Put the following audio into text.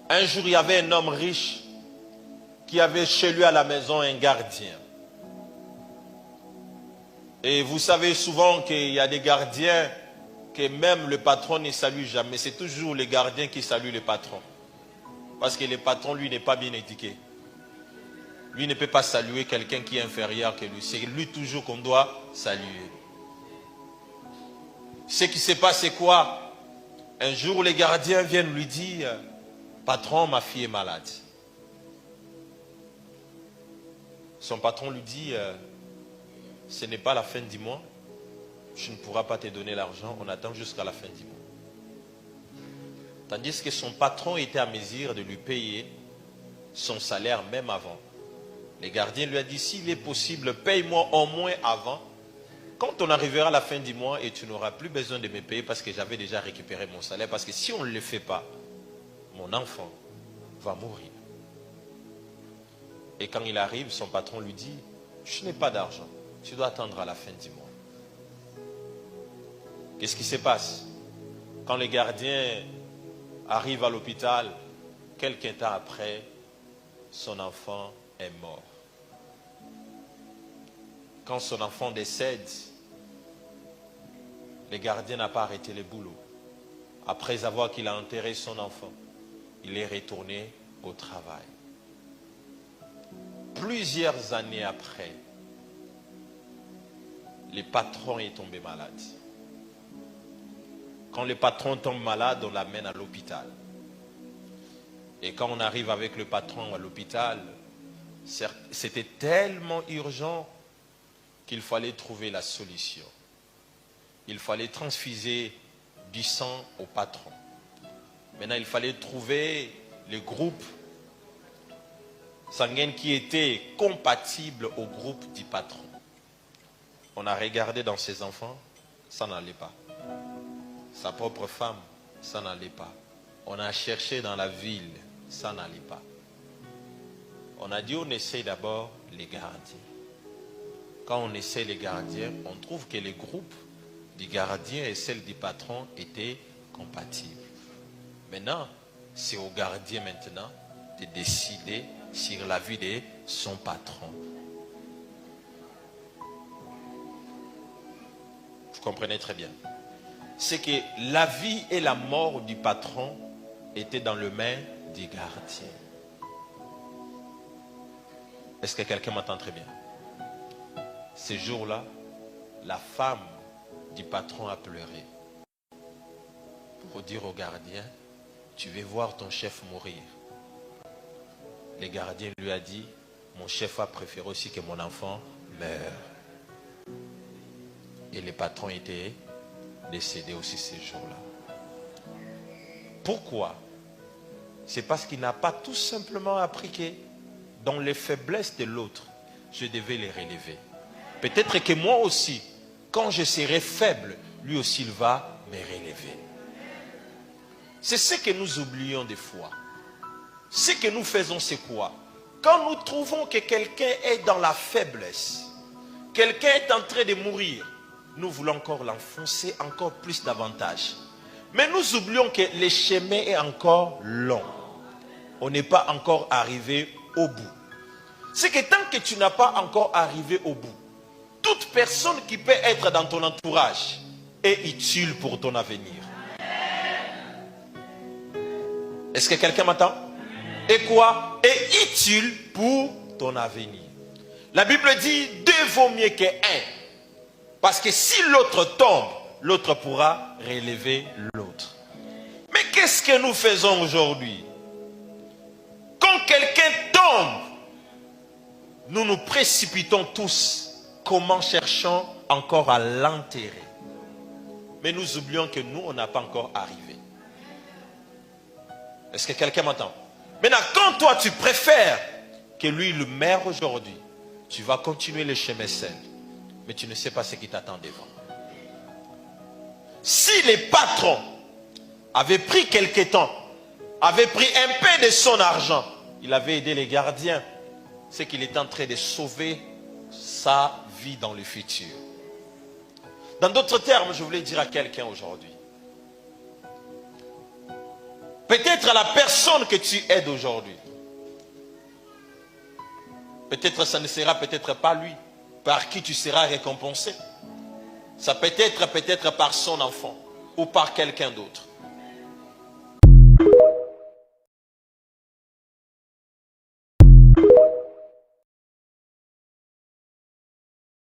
Un jour, il y avait un homme riche qui avait chez lui à la maison un gardien. Et vous savez souvent qu'il y a des gardiens que même le patron ne salue jamais. C'est toujours les gardiens qui saluent le patron. Parce que le patron, lui, n'est pas bien éduqué. Lui ne peut pas saluer quelqu'un qui est inférieur que lui. C'est lui toujours qu'on doit saluer. Ce qui se passe, c'est quoi? Un jour, les gardiens viennent lui dire, patron, ma fille est malade. Son patron lui dit, ce n'est pas la fin du mois. Je ne pourrai pas te donner l'argent. On attend jusqu'à la fin du mois. Tandis que son patron était à mesure de lui payer son salaire même avant. Le gardien lui a dit, s'il est possible, paye-moi au moins avant. Quand on arrivera à la fin du mois et tu n'auras plus besoin de me payer parce que j'avais déjà récupéré mon salaire. Parce que si on ne le fait pas, mon enfant va mourir. Et quand il arrive, son patron lui dit, je n'ai pas d'argent. Tu dois attendre à la fin du mois. Qu'est-ce qui se passe? Quand le gardien arrive à l'hôpital, quelques temps après, son enfant est mort. Quand son enfant décède, le gardien n'a pas arrêté le boulot. Après avoir qu'il a enterré son enfant, il est retourné au travail. Plusieurs années après, le patron est tombé malade. Quand le patron tombe malade, on l'amène à l'hôpital. Et quand on arrive avec le patron à l'hôpital, c'était tellement urgent qu'il fallait trouver la solution. Il fallait transfuser du sang au patron. Maintenant, il fallait trouver le groupe sanguin qui était compatible au groupe du patron. On a regardé dans ses enfants, ça n'allait pas. Sa propre femme, ça n'allait pas. On a cherché dans la ville, ça n'allait pas. On a dit on essaie d'abord les gardiens. Quand on essaie les gardiens, on trouve que les groupes du gardien et celle du patron étaient compatibles. Maintenant, c'est au gardien maintenant de décider sur la vie de son patron. Vous comprenez très bien. C'est que la vie et la mort du patron étaient dans les mains du gardien. Est-ce que quelqu'un m'entend très bien? Ce jour-là, la femme du patron a pleuré pour dire au gardien, tu veux voir ton chef mourir. Le gardien lui a dit, mon chef a préféré aussi que mon enfant meure. Et le patron était décédé aussi ces jours-là. Pourquoi? C'est parce qu'il n'a pas tout simplement appris que dans les faiblesses de l'autre, je devais les relever. Peut-être que moi aussi, quand je serai faible, lui aussi il va me relever. C'est ce que nous oublions des fois. Ce que nous faisons, c'est quoi? Quand nous trouvons que quelqu'un est dans la faiblesse, quelqu'un est en train de mourir, nous voulons encore l'enfoncer encore plus davantage. Mais nous oublions que le chemin est encore long. On n'est pas encore arrivé au bout. C'est que tant que tu n'as pas encore arrivé au bout, toute personne qui peut être dans ton entourage est utile pour ton avenir. Est-ce que quelqu'un m'entend? Et quoi? Est utile pour ton avenir. La Bible dit, deux vaut mieux qu'un. Parce que si l'autre tombe, l'autre pourra relever l'autre. Mais qu'est-ce que nous faisons aujourd'hui? Quand quelqu'un tombe, nous nous précipitons tous. Comment cherchons encore à l'enterrer? Mais nous oublions que nous, on n'a pas encore arrivé. Est-ce que quelqu'un m'entend? Maintenant, quand toi, tu préfères que lui le meure aujourd'hui, tu vas continuer le chemin seul. Mais tu ne sais pas ce qui t'attend devant. Si les patrons avaient pris quelque temps, avaient pris un peu de son argent, il avait aidé les gardiens, c'est qu'il est en train de sauver sa vie dans le futur. Dans d'autres termes, je voulais dire à quelqu'un aujourd'hui, Peut-être à la personne que tu aides aujourd'hui. Peut-être ça ne sera peut-être pas lui par qui tu seras récompensé. Ça peut être par son enfant ou par quelqu'un d'autre.